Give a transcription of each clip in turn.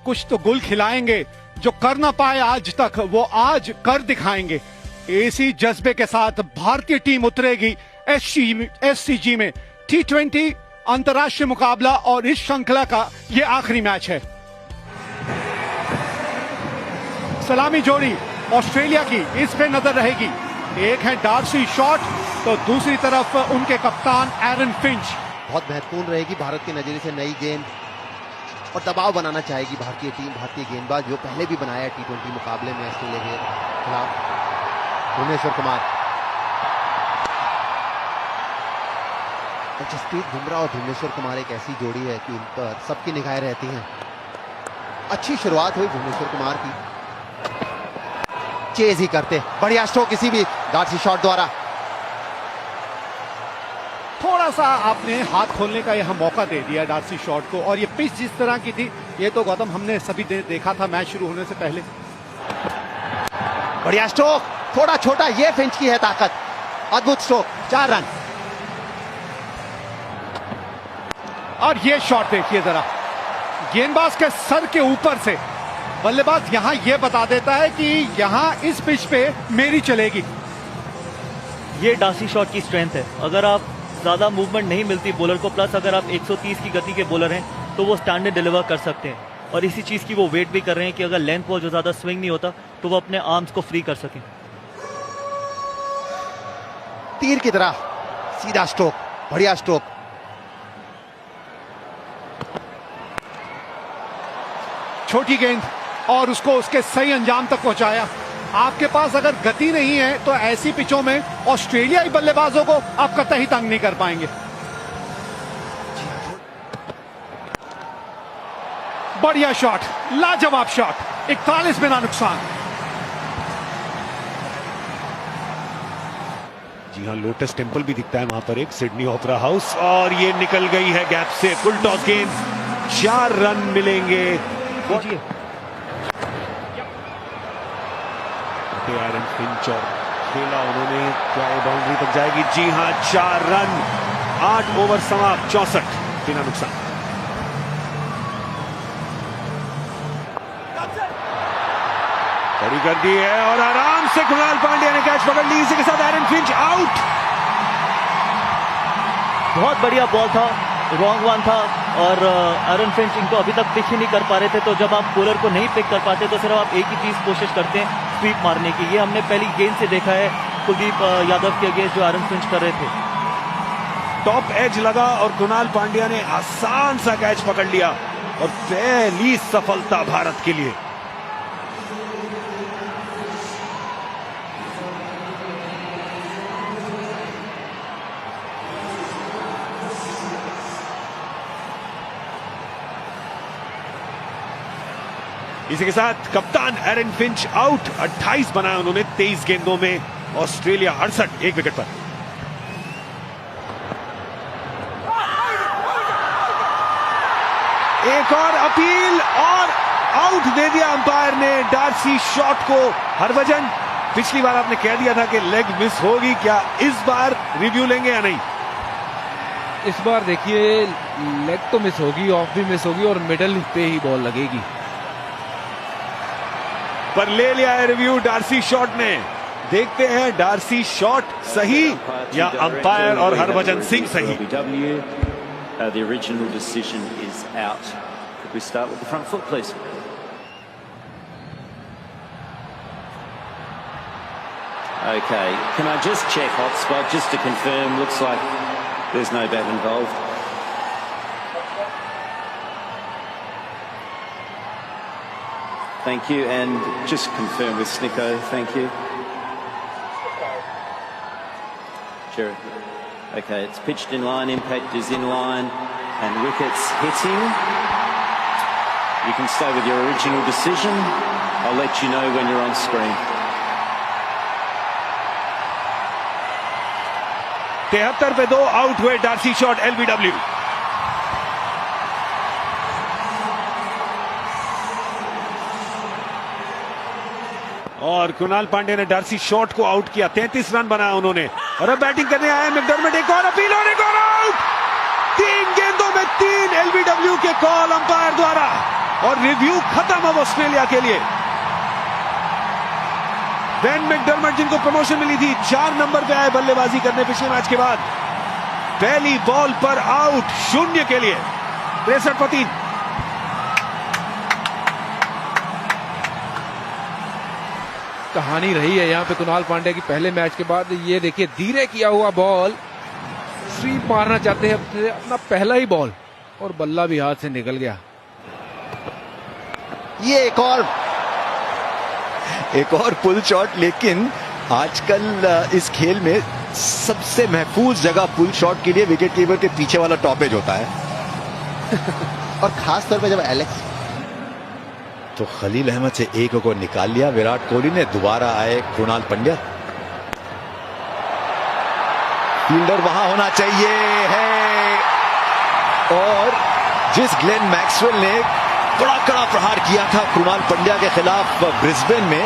कुछ तो गुल खिलाएंगे, जो कर ना पाए आज तक वो आज कर दिखाएंगे। इसी जज्बे के साथ भारतीय टीम उतरेगी एससीजी में। T20 अंतर्राष्ट्रीय मुकाबला और इस श्रृंखला का ये आखिरी मैच है। सलामी जोड़ी ऑस्ट्रेलिया की, इस पे नजर रहेगी। एक है डार्सी शॉट, तो दूसरी तरफ उनके कप्तान एरन फिंच। बहुत महत्वपूर्ण रहेगी भारत के नजरिए से नई गेंद, और दबाव बनाना चाहेगी भारतीय टीम, भारतीय गेंदबाज जो पहले भी बनाया T20 मुकाबले में ऑस्ट्रेलिया के खिलाफ। भुवनेश्वर कुमार, जसप्रीत बुमराह और भुवनेश्वर कुमार एक ऐसी जोड़ी है कि इन पर सबकी निगाहें रहती हैं। अच्छी शुरुआत हुई भुवनेश्वर कुमार की, चेज ही करते, बढ़िया स्ट्रोक किसी भी डार्सी शॉट द्वारा। थोड़ा सा आपने हाथ खोलने का यह मौका दे दिया डार्सी शॉट को, और ये पिच जिस तरह की थी ये तो गौतम हमने सभी देखा था मैच शुरू होने से पहले। बढ़िया स्ट्रोक, थोड़ा छोटा, ये फिंच की है ताकत। अद्भुत स्ट्रोक, 4 रन। और ये शॉट देखिए जरा, गेंदबाज के सर के ऊपर से। बल्लेबाज यहां ये बता देता है कि यहां इस पिच पे मेरी चलेगी। ये डार्सी शॉट की स्ट्रेंथ है। अगर आप ज्यादा मूवमेंट नहीं मिलती बॉलर को, प्लस अगर आप 130 की गति के बॉलर हैं तो वो स्टैंडर्ड डिलीवर कर सकते हैं। और इसी चीज की वो वेट भी कर रहे हैं कि अगर लेंथ बॉल जो ज्यादा स्विंग नहीं होता तो वो अपने आर्म्स को फ्री कर सकें। तीर की तरह सीधा स्ट्रोक, बढ़िया स्ट्रोक। छोटी गेंद और उसको उसके सही अंजाम तक पहुंचाया। आपके पास अगर गति नहीं है तो ऐसी पिचों में ऑस्ट्रेलियाई बल्लेबाजों को आप कतई तंग नहीं कर पाएंगे। बढ़िया शॉट, लाजवाब शॉट, 41 बिना नुकसान। जी हाँ, लोटस टेम्पल भी दिखता है वहां पर, एक सिडनी ओपेरा हाउस, और ये निकल गई है गैप से। फुल टॉस गेंद, 4 रन मिलेंगे। एरन फिंच और खेला उन्होंने, क्या ये बाउंड्री तक जाएगी? जी हाँ, 4 रन, 8 ओवर समाप्त, 64 बिना नुकसान। बड़ी कर दी है और आराम से कृणाल पांड्या ने कैच पकड़ ली। इसी के साथ एरन फिंच आउट। बहुत बढ़िया बॉल था, रॉन्ग वन था, और एरन फिंच इनको अभी तक पिक ही नहीं कर पा रहे थे। तो जब आप बॉलर को नहीं पिक कर पाते तो सिर्फ आप एक ही चीज कोशिश करते हैं, स्वीप मारने की। ये हमने पहली गेंद से देखा है कुलदीप यादव के अगेंस्ट जो एरन फिंच कर रहे थे। टॉप एज लगा और कृणाल पांड्या ने आसान सा कैच पकड़ लिया, और पहली सफलता भारत के लिए। इसी के साथ कप्तान एरन फिंच आउट। 28 बनाया उन्होंने 23 गेंदों में। ऑस्ट्रेलिया 68, 1 विकेट पर। एक और अपील और आउट दे दिया अंपायर ने डार्सी शॉट को। हरभजन, पिछली बार आपने कह दिया था कि लेग मिस होगी, क्या इस बार रिव्यू लेंगे या नहीं? इस बार देखिए, लेग तो मिस होगी, ऑफ भी मिस होगी, और मिडल पे ही बॉल लगेगी। पर ले लिया है रिव्यू डार्सी शॉट ने। देखते हैं डार्सी शॉट सही या अंपायर और हरभजन सिंह सही। The original decision is out. Could we start with the front foot, please? Okay, can I just check hotspot just to confirm? Looks like there's no bat involved. Thank you, and just confirm with Snicko, thank you. Sure. Okay, it's pitched in line, impact is in line, and wickets hitting. You can stay with your original decision. I'll let you know when you're on screen. 73 पे 2 out हुए Darcy shot LBW। और कृणाल पांड्या ने Darcy shot को out किया। 33 run बनाया उन्होंने, और अब बैटिंग करने आए मैकडर्मिट। एक और अपील और एक और आउट। 3 गेंदों में 3 LBW के कॉल अंपायर द्वारा। और रिव्यू खत्म अब ऑस्ट्रेलिया के लिए। बेन मैकडरमट जिनको प्रमोशन मिली थी 4 नंबर पे आए बल्लेबाजी करने पिछले मैच के बाद। पहली बॉल पर आउट, 0 के लिए 63 पर 3। कहानी रही है यहाँ पे कुणाल पांड्या की पहले मैच के बाद। ये देखिए धीरे किया हुआ बॉल, स्वीप मारना चाहते हैं अपना पहला ही बॉल और बल्ला भी हाथ से निकल गया। ये एक और पुल शॉट, लेकिन आजकल इस खेल में सबसे महफूज जगह पुल शॉट के लिए विकेट कीपर के पीछे वाला टॉपेज होता है। और खास तौर पे जब एलेक्स तो खलील अहमद से एक को निकाल लिया विराट कोहली ने। दोबारा आए कृणाल पंड्या, फील्डर वहां होना चाहिए है। और जिस ग्लेन मैक्सवेल ने बड़ा कड़ा प्रहार किया था कृणाल पंड्या के खिलाफ ब्रिस्बेन में,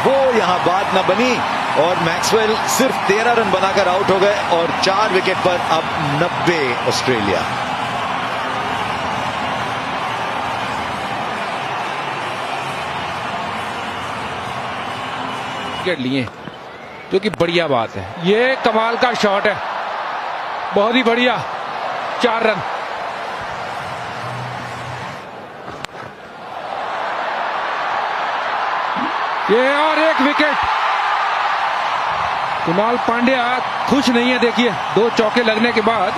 वो यहां बात न बनी और मैक्सवेल सिर्फ 13 रन बनाकर आउट हो गए और 4 विकेट पर अब 90 ऑस्ट्रेलिया। विकेट लिए जो कि बढ़िया बात है। ये कमाल का शॉट है, बहुत ही बढ़िया। 4 रन। ये और एक विकेट। कुणाल पांड्या खुश नहीं है, देखिए 2 चौके लगने के बाद।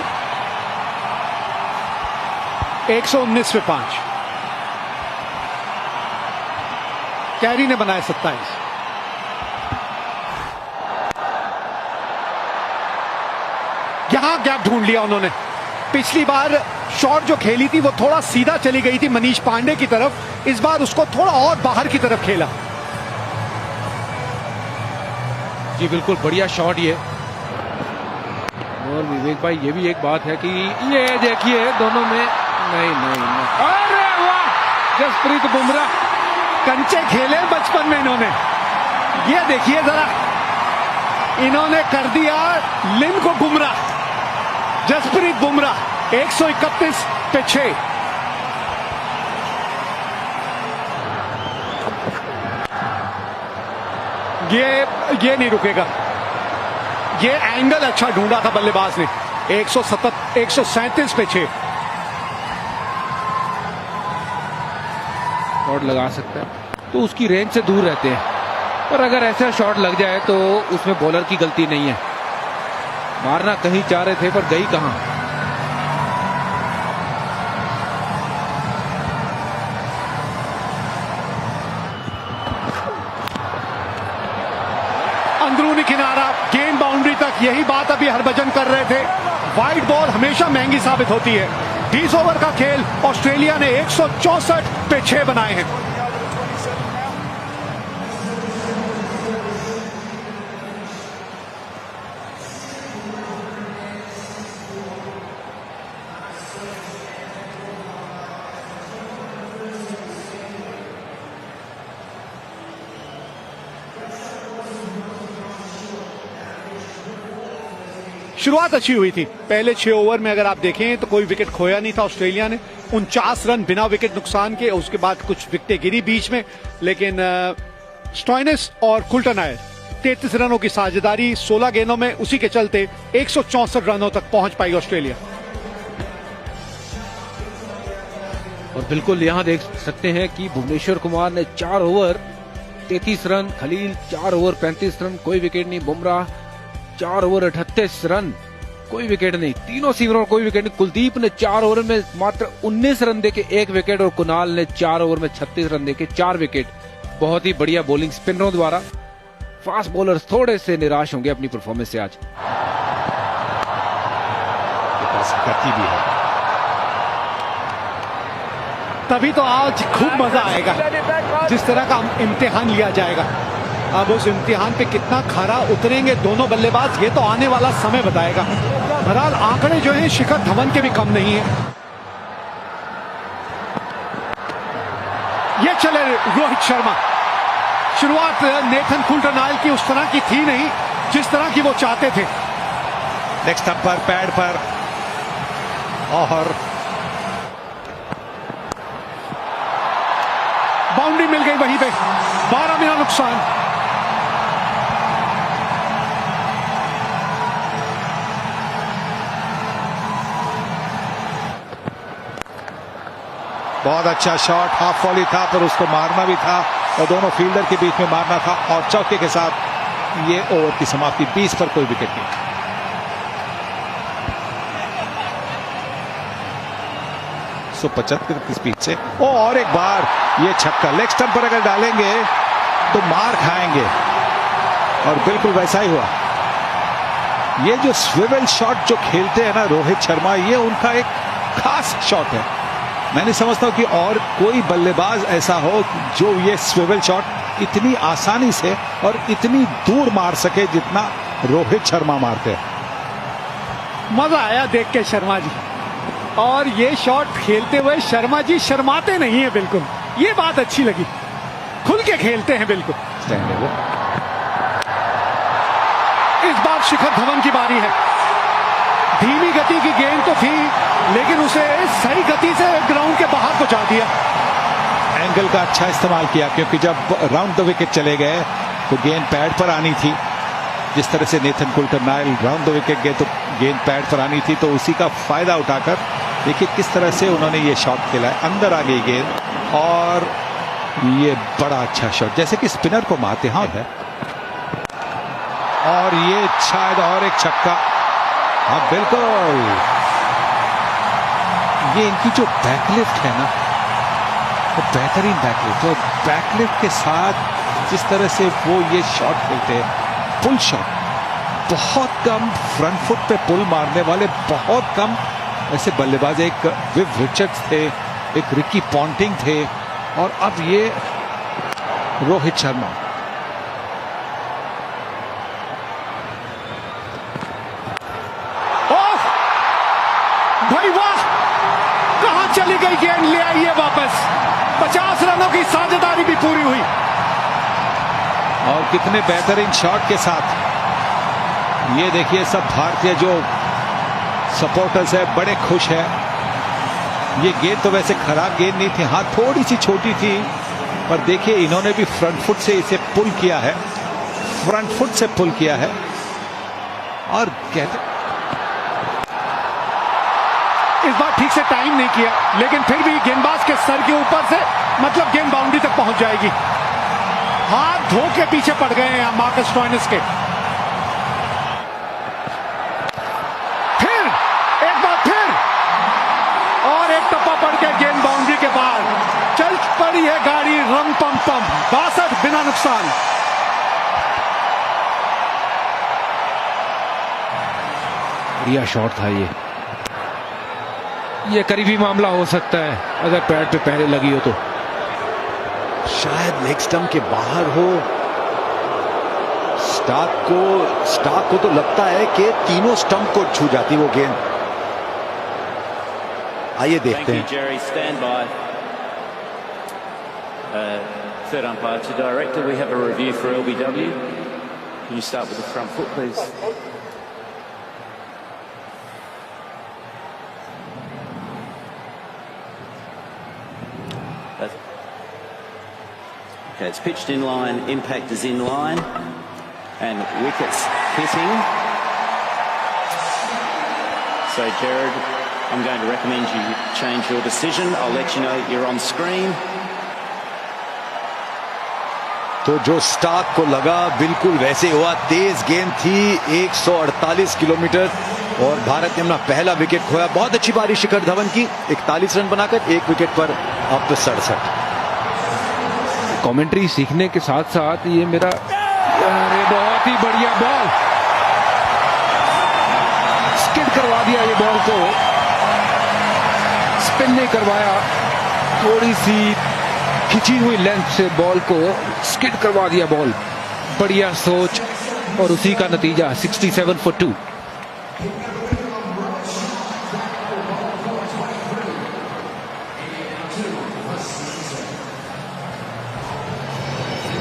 119 पे 5। कैरी ने बनाए 27। यहां गैप ढूंढ लिया उन्होंने। पिछली बार शॉट जो खेली थी वो थोड़ा सीधा चली गई थी मनीष पांडे की तरफ, इस बार उसको थोड़ा और बाहर की तरफ खेला। जी बिल्कुल बढ़िया शॉट ये। और विवेक भाई ये भी एक बात है कि ये देखिए दोनों में नहीं। अरे वाह, जसप्रीत बुमराह कंचे खेले बचपन में इन्होंने। ये देखिए जरा, इन्होंने कर दिया लिन को गुमराह। जसप्रीत बुमराह 131 पे 6। ये नहीं रुकेगा। ये एंगल अच्छा ढूंढा था बल्लेबाज ने। 137 पे 6। शॉट लगा सकता है तो उसकी रेंज से दूर रहते हैं, और अगर ऐसा शॉट लग जाए तो उसमें बॉलर की गलती नहीं है। मारना कहीं चाह रहे थे पर गई कहां। अंदरूनी किनारा, गेंद बाउंड्री तक, यही बात अभी हरभजन कर रहे थे। वाइड बॉल हमेशा महंगी साबित होती है। 20 ओवर का खेल, ऑस्ट्रेलिया ने 164 पे 6 बनाए हैं। शुरुआत अच्छी हुई थी। पहले 6 ओवर में अगर आप देखें तो कोई विकेट खोया नहीं था ऑस्ट्रेलिया ने। 49 रन बिना विकेट नुकसान के। उसके बाद कुछ विकेटें गिरी बीच में, लेकिन स्टॉइनिस और कुल्टरनायर 33 रनों की साझेदारी 16 गेंदों में, उसी के चलते 164 रनों तक पहुंच पाई ऑस्ट्रेलिया। और बिल्कुल यहां देख सकते हैं कि भुवनेश्वर कुमार ने 4 over 33 run, Khaleel 4 over 35 run, कोई विकेट नहीं। बुमराह 4 ओवर 38 रन, कोई विकेट नहीं। तीनों सीमरों कोई विकेट नहीं। कुलदीप ने 4 ओवर में मात्र 19 रन देके 1 विकेट, और कुणाल ने 4 ओवर में 36 रन देके 4 विकेट। बहुत ही बढ़िया बॉलिंग स्पिनरों द्वारा। फास्ट बॉलर्स थोड़े से निराश होंगे अपनी परफॉर्मेंस से आज। गति भी है, तभी तो आज खूब मजा आएगा जिस तरह का इम्तिहान लिया जाएगा। अब उस इम्तिहान पे कितना खरा उतरेंगे दोनों बल्लेबाज, ये तो आने वाला समय बताएगा। बहरहाल आंकड़े जो हैं शिखर धवन के भी कम नहीं है। ये चले रोहित शर्मा। शुरुआत नेथन कुल्टरनायल की उस तरह की थी नहीं जिस तरह की वो चाहते थे। नेक्स्ट अंपायर पैड पर, और बाउंड्री मिल गई वहीं पे, 12 बिना नुकसान। बहुत अच्छा शॉट, हाफ वॉली था पर उसको मारना भी था और दोनों फील्डर के बीच में मारना था और चौके के साथ ये ओवर की समाप्ति। 20 पर कोई विकेट नहीं। 175 की स्पीड से और एक बार ये छक्का लेग स्टंप पर अगर डालेंगे तो मार खाएंगे और बिल्कुल वैसा ही हुआ। ये जो स्विवेल शॉट जो खेलते हैं ना रोहित शर्मा, ये उनका एक खास शॉट है। मैं नहीं समझता कि और कोई बल्लेबाज ऐसा हो जो ये स्विवेल शॉट इतनी आसानी से और इतनी दूर मार सके जितना रोहित शर्मा मारते हैं। मजा आया देख के शर्मा जी, और ये शॉट खेलते हुए शर्मा जी शर्माते नहीं है बिल्कुल, ये बात अच्छी लगी, खुल के खेलते हैं बिल्कुल। इस बार शिखर धवन की बारी है। धीमी गति की गेंद तो थी लेकिन उसे सही गति से ग्राउंड के बाहर पहुंचा दिया। एंगल का अच्छा इस्तेमाल किया क्योंकि जब राउंड द विकेट चले गए तो गेंद पैड पर आनी थी। जिस तरह से नेथन कुल्टरनाइल राउंड द विकेट गए तो गेंद पैड पर आनी थी, तो उसी का फायदा उठाकर देखिए किस तरह से उन्होंने ये शॉट खेला है। अंदर आ गई गेंद और ये बड़ा अच्छा शॉट जैसे कि स्पिनर को मारते हैं है। और ये शायद और एक छक्का। हाँ बिल्कुल, ये इनकी जो बैकलिफ्ट है ना वो बेहतरीन बैकलिफ्ट, और बैकलिफ्ट के साथ जिस तरह से वो ये शॉट खेलते हैं, पुल शॉट, बहुत कम फ्रंट फुट पे पुल मारने वाले बहुत कम ऐसे बल्लेबाज। एक विव रिचर्ड्स थे, एक रिकी पॉन्टिंग थे, और अब ये रोहित शर्मा। भाई वाह, कहां चली गई गेंद, ले आइए वापस। 50 रनों की साझेदारी भी पूरी हुई और कितने बेहतरीन शॉट के साथ। ये देखिए सब भारतीय जो सपोर्टर्स है बड़े खुश है। ये गेंद तो वैसे खराब गेंद नहीं थी, हाँ थोड़ी सी छोटी थी, पर देखिए इन्होंने भी फ्रंट फुट से इसे पुल किया है, फ्रंट फुट से पुल किया है। और कहते इस बार ठीक से टाइम नहीं किया, लेकिन फिर भी गेंदबाज के सर के ऊपर से मतलब गेंद बाउंड्री तक पहुंच जाएगी। हाथ धो के पीछे पड़ गए हैं मार्कस स्टोइनिस के। फिर एक बार फिर और एक टप्पा पड़ के गेंद बाउंड्री के बाद चल पड़ी है गाड़ी रम पम पम। 62 बिना नुकसान। बढ़िया शॉट था ये करीबी मामला हो सकता है अगर पैड पे पहले लगी हो तो। शायद लेग स्टंप के बाहर हो। स्टार्क को तो लगता है कि तीनों स्टंप को छू जाती वो गेंद। आइए देखते हैं। Jerry, stand by. Third umpire to director. We have a review for LBW. Can you start with the front foot, please? Okay, it's pitched in line, impact is in line, and wickets hitting. So, Jared, I'm going to recommend you change your decision. I'll let you know you're on screen. तो जो Stark को लगा बिल्कुल वैसे हुआ। तेज गेंद थी, 148 kilometre, और भारत ने अपना पहला विकेट खोया। बहुत अच्छी बारी शिखर धवन की, 41 रन बनाकर 1 विकेट पर अब 67। कमेंट्री सीखने के साथ साथ ये मेरा, अरे बहुत ही बढ़िया बॉल, स्किड करवा दिया ये बॉल को, स्पिन नहीं करवाया, थोड़ी सी खिंची हुई लेंथ से बॉल को स्किड करवा दिया बॉल। बढ़िया सोच और उसी का नतीजा 67 for 2।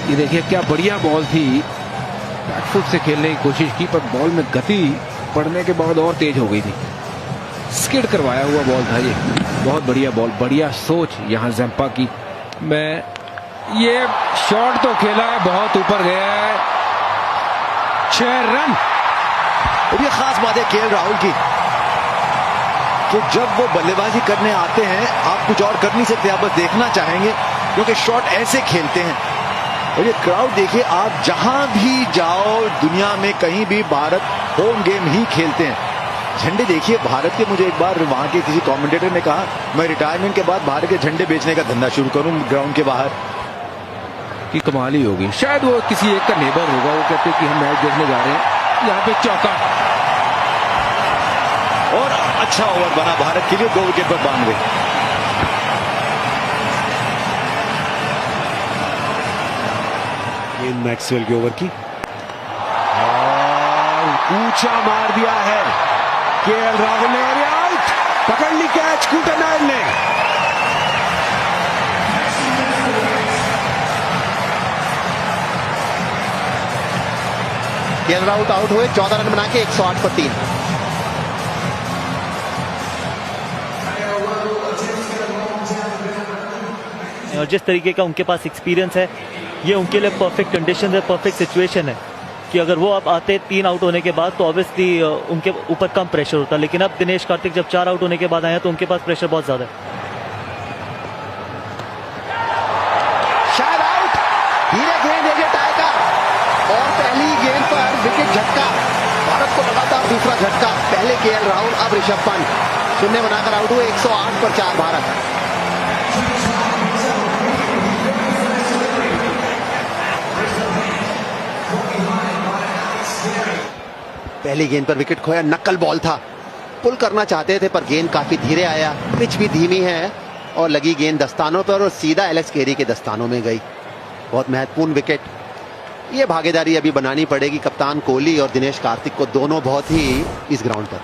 ये देखिए क्या बढ़िया बॉल थी, बैकफुट से खेलने की कोशिश की पर बॉल में गति पड़ने के बाद और तेज हो गई थी। स्किड करवाया हुआ बॉल था ये, बहुत बढ़िया बॉल, बढ़िया सोच यहाँ जंपा की। मैं ये शॉट तो खेला है, बहुत ऊपर गया है। 6 रन। और ये खास बात है केएल राहुल की कि जब वो बल्लेबाजी करने आते हैं आप कुछ और कर नहीं सकते, आप बस देखना चाहेंगे क्योंकि शॉट ऐसे खेलते हैं। और ये क्राउड देखिए, आप जहां भी जाओ दुनिया में कहीं भी भारत होम गेम ही खेलते हैं। झंडे देखिए भारत के। मुझे एक बार वहां के किसी कमेंटेटर ने कहा मैं रिटायरमेंट के बाद भारत के झंडे बेचने का धंधा शुरू करूं ग्राउंड के बाहर। की कमाल ही होगी। शायद वो किसी एक का नेबर होगा, वो कहते कि हम मैच देखने जा रहे हैं। यहाँ पे चौका और अच्छा ओवर बना भारत के लिए, 2 विकेट पर 92। मैक्सवेल के ओवर की और ऊंचा मार दिया है केएल राहुल ने और आउट। पकड़ ली कैच कूटर नायल ने। केएल राहुल आउट हुए 14 रन बना के 108 पर 3। और जिस तरीके का उनके पास एक्सपीरियंस है, ये उनके लिए परफेक्ट कंडीशन है, परफेक्ट सिचुएशन है कि अगर वो अब आते 3 आउट होने के बाद तो ऑब्वियसली उनके ऊपर कम प्रेशर होता। लेकिन अब दिनेश कार्तिक जब 4 आउट होने के बाद आए तो उनके पास प्रेशर बहुत ज्यादा है। शायद आउट। धीरे गेंद एजे टाइगर और पहली गेंद पर विकेट झटका। भारत को लगातार दूसरा झटका। पहले केएल राहुल, अब ऋषभ पंत। 0 बनाकर आउट हुए। 108 पर 4 भारत। पहली गेंद पर विकेट खोया। नक्कल बॉल था, पुल करना चाहते थे पर गेंद काफी धीरे आया। पिच भी धीमी है और लगी गेंद दस्तानों पर और सीधा एलेक्स कैरी के दस्तानों में गई। बहुत महत्वपूर्ण विकेट। ये भागीदारी अभी बनानी पड़ेगी कप्तान कोहली और दिनेश कार्तिक को, दोनों बहुत ही इस ग्राउंड पर।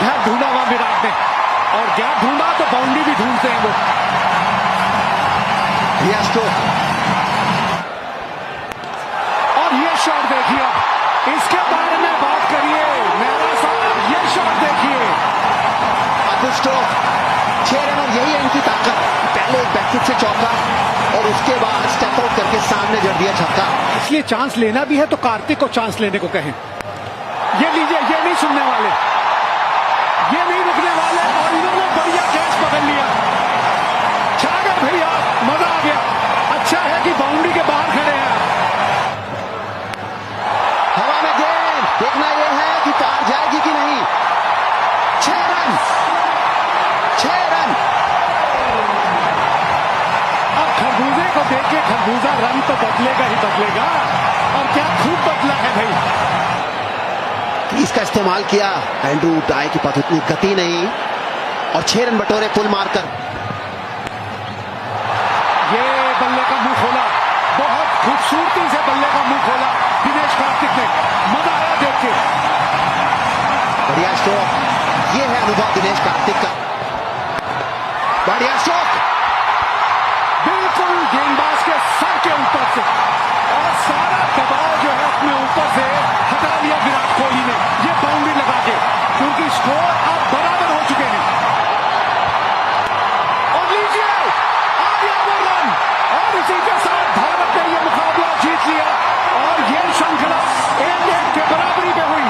गैप ढूंढा वहां विराट ने, और गैप ढूंढा तो बाउंड्री भी ढूंढते हैं वो। और ये शॉट देखिए, इसके बारे में बात करिए मेहरा साहब। ये शॉट देखिए, अदुष्टो 6 रन और यही है इनकी ताकत। पहले एक बैकफुट से चौका और उसके बाद स्टेप आउट करके सामने जड़ दिया छक्का। इसलिए चांस लेना भी है तो कार्तिक को चांस लेने को कहें। ये लीजिए, ये नहीं सुनने वाले, ये नहीं रुकने वाले, और इन्होंने बढ़िया कैच पकड़ लिया। छा गए भैया, मजा आ गया। अच्छा है कि बाउंड्री के बाहर खड़े हैं। हवा में गेंद, देखना यह है कि पार जाएगी कि नहीं। 6 रन, 6 रन। अब खरबूजे को देख के खरबूजा रन तो बदलेगा ही बदलेगा, और क्या खूब बदला है भाई। इसका इस्तेमाल किया एंड्रू टाई के पास उतनी गति नहीं, और 6 रन बटोरे पुल मारकर। ये बल्ले का मुंह खोला, बहुत खूबसूरती से बल्ले का मुंह खोला दिनेश कार्तिक ने। मजा आया देख के। बढ़िया स्ट्रोक। ये है अनुभव दिनेश कार्तिक का। बढ़िया स्ट्रोक, बिल्कुल गेंदबाज के सर के ऊपर से, और सारा दबाव जो है अपने ऊपर से हटा लिया विराट कोहली ने, ये बाउंड्री लगा के, क्योंकि स्कोर अब बराबर हो चुके हैं। और लीजिए, आ गया वो रन, और इसी के साथ भारत ने ये मुकाबला जीत लिया, और ये श्रृंखला 1-1 के बराबरी पे हुई।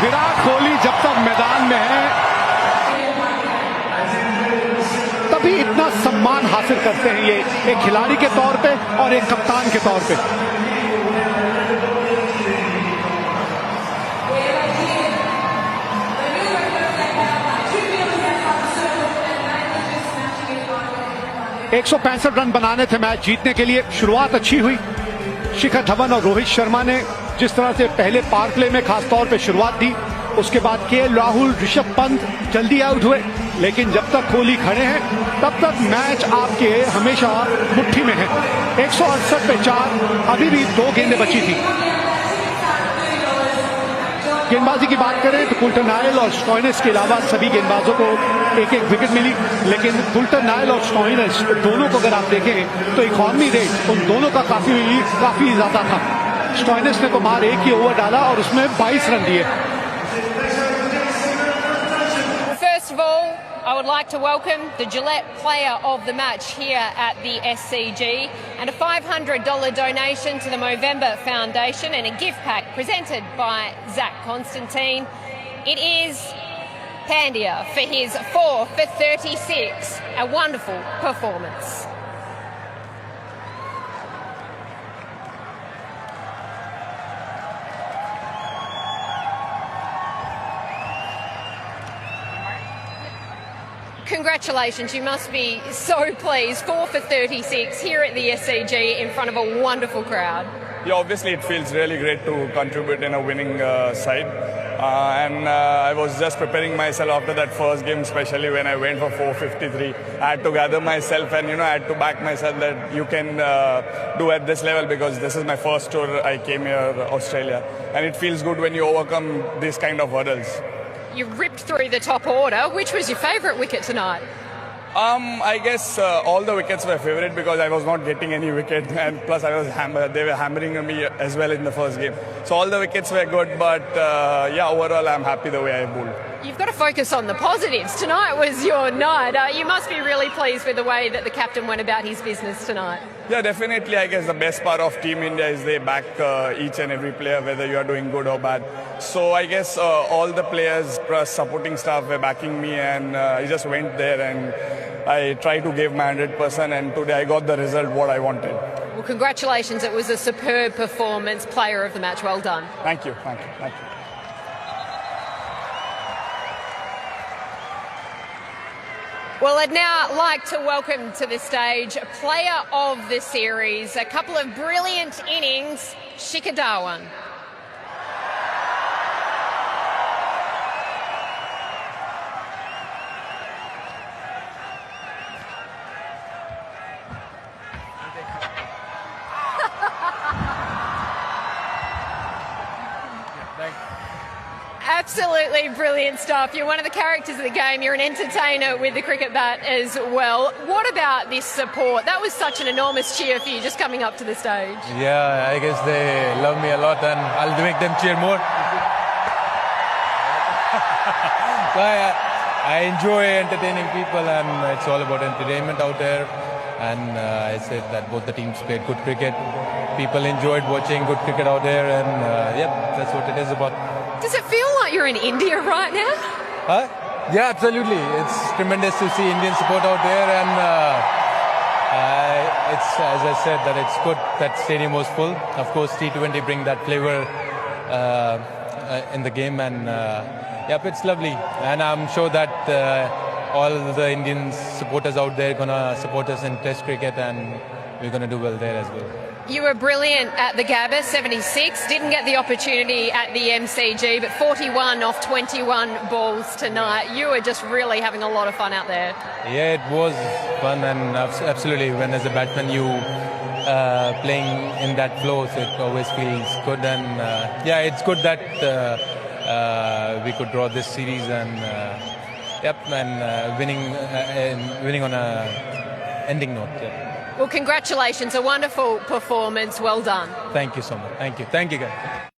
विराट कोहली जब तक मैदान में है तभी इतना सम्मान हासिल करते हैं, ये एक खिलाड़ी के तौर पे और एक कप्तान के तौर पे। एक 165 रन बनाने थे मैच जीतने के लिए। शुरुआत अच्छी हुई। शिखर धवन और रोहित शर्मा ने जिस तरह से पहले पावर प्ले में खासतौर पे शुरुआत दी, उसके बाद केएल राहुल, ऋषभ पंत जल्दी आउट हुए, लेकिन जब तक कोहली खड़े हैं तब तक मैच आपके हमेशा मुट्ठी में है। 168 पे 4, अभी भी 2 गेंदें बची थी। गेंदबाजी की बात करें तो कुल्टर नायल और स्टॉइनिस के अलावा सभी गेंदबाजों को एक एक विकेट मिली, लेकिन कुल्टर नायल और स्टॉइनिस दोनों को अगर आप देखें तो इकॉनमी रेट उन दोनों का काफी ज्यादा था। स्टॉइनिस ने तो मार एक ही ओवर डाला और उसमें 22 रन दिए। First of all, I would like to welcome the Gillette Player of the Match here at the SCG and a $500 donation to the Movember Foundation and a gift pack presented by Zach Constantine. It is Pandya for his 4 for 36, a wonderful performance. Congratulations, you must be so pleased. 4 for 36 here at the SCG in front of a wonderful crowd. Yeah, obviously it feels really great to contribute in a winning side. I was just preparing myself after that first game, especially when I went for 453. I had to gather myself and, I had to back myself that you can do at this level, because this is my first tour. I came here, Australia. And it feels good when you overcome these kind of hurdles. You ripped through the top order. Which was your favourite wicket tonight? I guess all the wickets were favourite because I was not getting any wicket, and plus they were hammering me as well in the first game. So all the wickets were good, but overall I'm happy the way I bowled. You've got to focus on the positives. Tonight was your night. You must be really pleased with the way that the captain went about his business tonight. Yeah, definitely. I guess the best part of Team India is they back each and every player, whether you are doing good or bad. So I guess all the players plus supporting staff were backing me, and I just went there and I tried to give my 100%, and today I got the result what I wanted. Well, congratulations. It was a superb performance. Player of the match. Well done. Thank you. Thank you. Thank you. Well, I'd now like to welcome to the stage a player of the series, a couple of brilliant innings, Shikhar Dhawan. Absolutely brilliant stuff. You're one of the characters of the game. You're an entertainer with the cricket bat as well. What about this support? That was such an enormous cheer for you just coming up to the stage. Yeah, I guess they love me a lot, and I'll make them cheer more. So I enjoy entertaining people, and it's all about entertainment out there. And I said that both the teams played good cricket. People enjoyed watching good cricket out there, and that's what it is about. Does it feel like you're in India right now? Yeah, absolutely. It's tremendous to see Indian support out there, and it's, as I said, that it's good that stadium was full. Of course, T20 bring that flavor in the game, and it's lovely. And I'm sure that all the Indian supporters out there are gonna support us in Test cricket, and we're gonna do well there as well. You were brilliant at the Gabba, 76. Didn't get the opportunity at the MCG, but 41 off 21 balls tonight. You were just really having a lot of fun out there. Yeah, it was fun, and absolutely, when as a batsman you playing in that flow, so it always feels good. And it's good that we could draw this series, and winning on a ending note. Yeah. Well, congratulations. A wonderful performance. Well done. Thank you so much. Thank you. Thank you, guys.